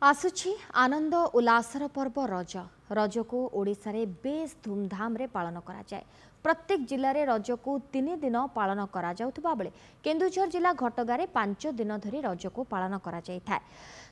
आसुछि आनंद उल्लासर पर्व रज रज को ओडिशा रे बेस धूमधाम रे पालन करा जाए। प्रत्येक जिले में रज को 3 दिन पालन करा जाउथबा बेले केन्दुझर जिला घटगारे 5 दिन धरी रज को पालन करा जाइथाय।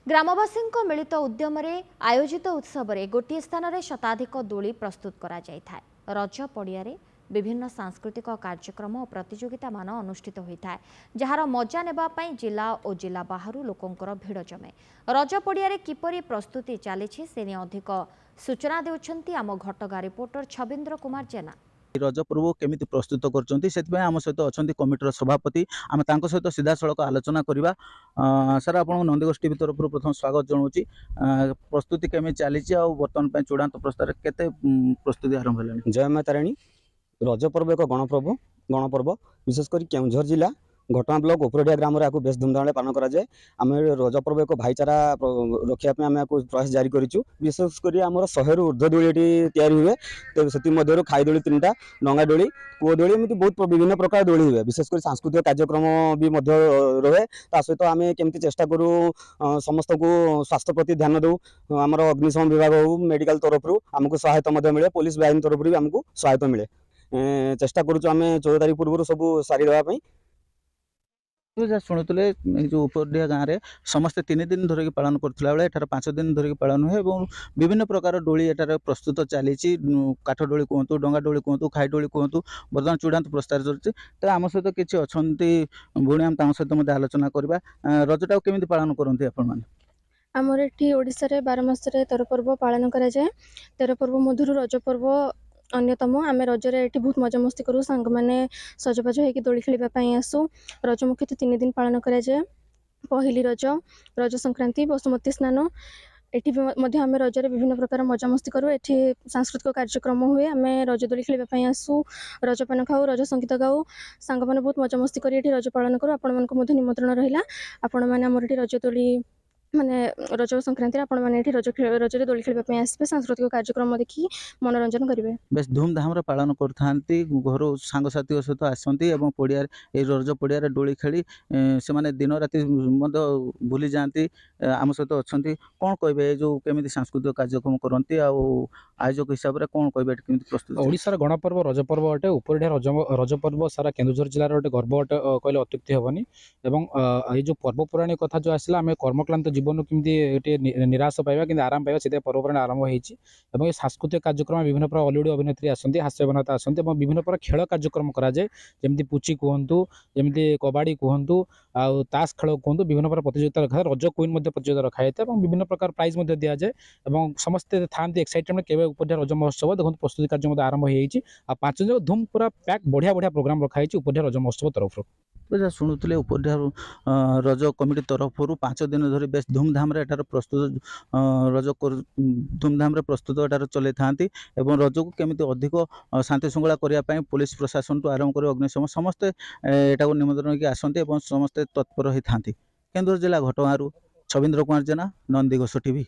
ग्रामवासी मिलित उद्यम रे आयोजित उत्सव रे गोटे स्थान रे शताधिक दोली प्रस्तुत करा जाइथाय। रज पड़िया रे विभिन्न सांस्कृतिक कार्यक्रम और प्रतियोगिता मान अनुष्ठित होता है, जार मजा नेबा पई जिला और जिला बाहर लोकंकर भिड़ जमे। रज पड़िया रे किपरि प्रस्तुति चली से अधिक सूचना देउछंती आम घटगां रिपोर्टर छबिंद्र कुमार जेना। रज पर्व केमी प्रस्तुत कर आम सहित अच्छा कमिटर सभापति आम सहित सीधा सड़क आलोचना करवा। सर आप नंदीगोष टीवी तरफ प्रथम स्वागत जनाऊँगी। प्रस्तुति केमी चली बर्तमान चूड़ांत प्रस्ताव केते प्रस्तुति आरंभ है? जय माता रानी। रज पर्व एक गणपर्व विशेषकर केन्दुझर जिला घटना ब्लॉक उपरडिया ग्राम में बेस धूमधाम पालन कराए। आम रज पर्व एक भाईचारा रखापी आम प्रयास जारी करूँ। विशेषकर आम 100 रु ऊर्ध्व दोली या हुए, तो से खाई दोली 3टा, डंगा दोली, कूओ दोली, एमती बहुत विभिन्न प्रकार दोली हुए। विशेषकर सांस्कृतिक कार्यक्रम भी रहे। ता सहित आम केमती चेष्टा करूँ समस्त को स्वास्थ्य प्रति ध्यान दू। आम अग्निशम विभाग हो मेडिकल तरफ आमको सहायता मिले, पुलिस बाहिनी तरफ भी आमको सहायता मिले। चेष्टा करूँ आम 14 तारीख पूर्व सब सारी देवाई। शुणुले जो उपरडिया गाँव में समस्ते 3 दिन धरिकी पालन करथिला बेले एठार 5 दिन धरिकी पालन हुए और विभिन्न प्रकार डोली एठार प्रस्तुत चली। काठ डोली कहतु, डंगा डोली कहतु, खाई डोली कहतु, बर्तमान चूड़ांत प्रस्ताव चलती। तो आम सहित किसी अच्छा भूणी आम सहित आलोचना करवा। रजटा केमी पालन करते आपण? आमर एठी ओडिशा रे 12 मास रे 13 पर्व पालन करा जाए। 13 पर्व मधुर रज पर्व अन्यतम। आम रजरे एठी बहुत मजा मस्ती करूँ, सांग माने सजबाज होइकि दोली खेलिबा आसू। रज मुख्यतः 3 दिन पालन करा जाए। पहली रज, रज संक्रांति, बसुमती स्नान। एठी मध्य आम रजरे विभिन्न प्रकार मजा मस्ती करूँ। एठी सांस्कृतिक कार्यक्रम हुए। आम रज दोली खेलिबा आसू, रजपान खाऊ, रज संगीत गाऊ, सांग माने बहुत मजा मस्ती करी एठी रज पालन करूँ। आपण मानक मध्य निमंत्रण रहिला। आपण माने हमर एठी रज दोली माने रज संक्रांति आपण माने एठी रजरे दोली खेलिबा आसबे, सांस्कृतिक कार्यक्रम देखि मनोरंजन करिवे। बेस धूमधाम रे पालन करथांती। घर सांगसाथी सहित आसती और पड़िया रज पड़िया डोली खेली से माने दिन राति भूली जाती। आम सहित अच्छा कौन कहे जो केमी सांस्कृतिक कार्यक्रम करती आयोजक हिसाब से कौन कहे प्रस्तुत? ओडिशार गणपर्व रज पर्व अटे। उपरडिया रज पर्व सारा केन्दुझर जिलार गोटे गर्व अटे कहले अत्युक्ति हेबनी। एवं ये जो पर्वपुराणी कथा जो आसला आम कर्मक्लांत जीवन केमती निराश पाइबा कि आराम पाइबा से पर्वपुराणी आरंभ होती। ये सांस्कृतिक कार्यक्रम विभिन्न प्रकार हॉलीवुड अभिनेत्री आसती, हास्य अभिनेता आसती और विभिन्न प्रकार खेल कार्यक्रम कराए। जमी पुची कहतु, जमी कबाड़ी कहतु, ताश खेल कहतु, विभिन्न प्रकार प्रतियोगिता रखा। रज क्वीन प्रतियोगिता रखा जाए और विभिन्न प्रकार प्राइज दि जाए। और समस्ते था एक्साइटमेंट के उपरडिया रज महोत्सव देखो प्रस्तुति कार्य आरंभ हो 5 दिन धूम पूरा पैक बढ़िया बढ़िया प्रोग्राम रखाई उपरडिया रज महोत्सव तरफ। शुणुले उपरडिया रज कमिटी तरफ 5 दिन धरी बेस धूमधाम प्रस्तुत रज धूमधाम प्रस्तुत एटार चल था। रज को केमी अधिक शांति श्रृंखला करने पुलिस प्रशासन तो आरंभ कर अग्निशम समस्ते एटा निमंत्रण की आसती समस्ते तत्पर होता। केन्दुझर जिला घटगां छबिंद्र कुमार जेना, नंदीघोष टीवी।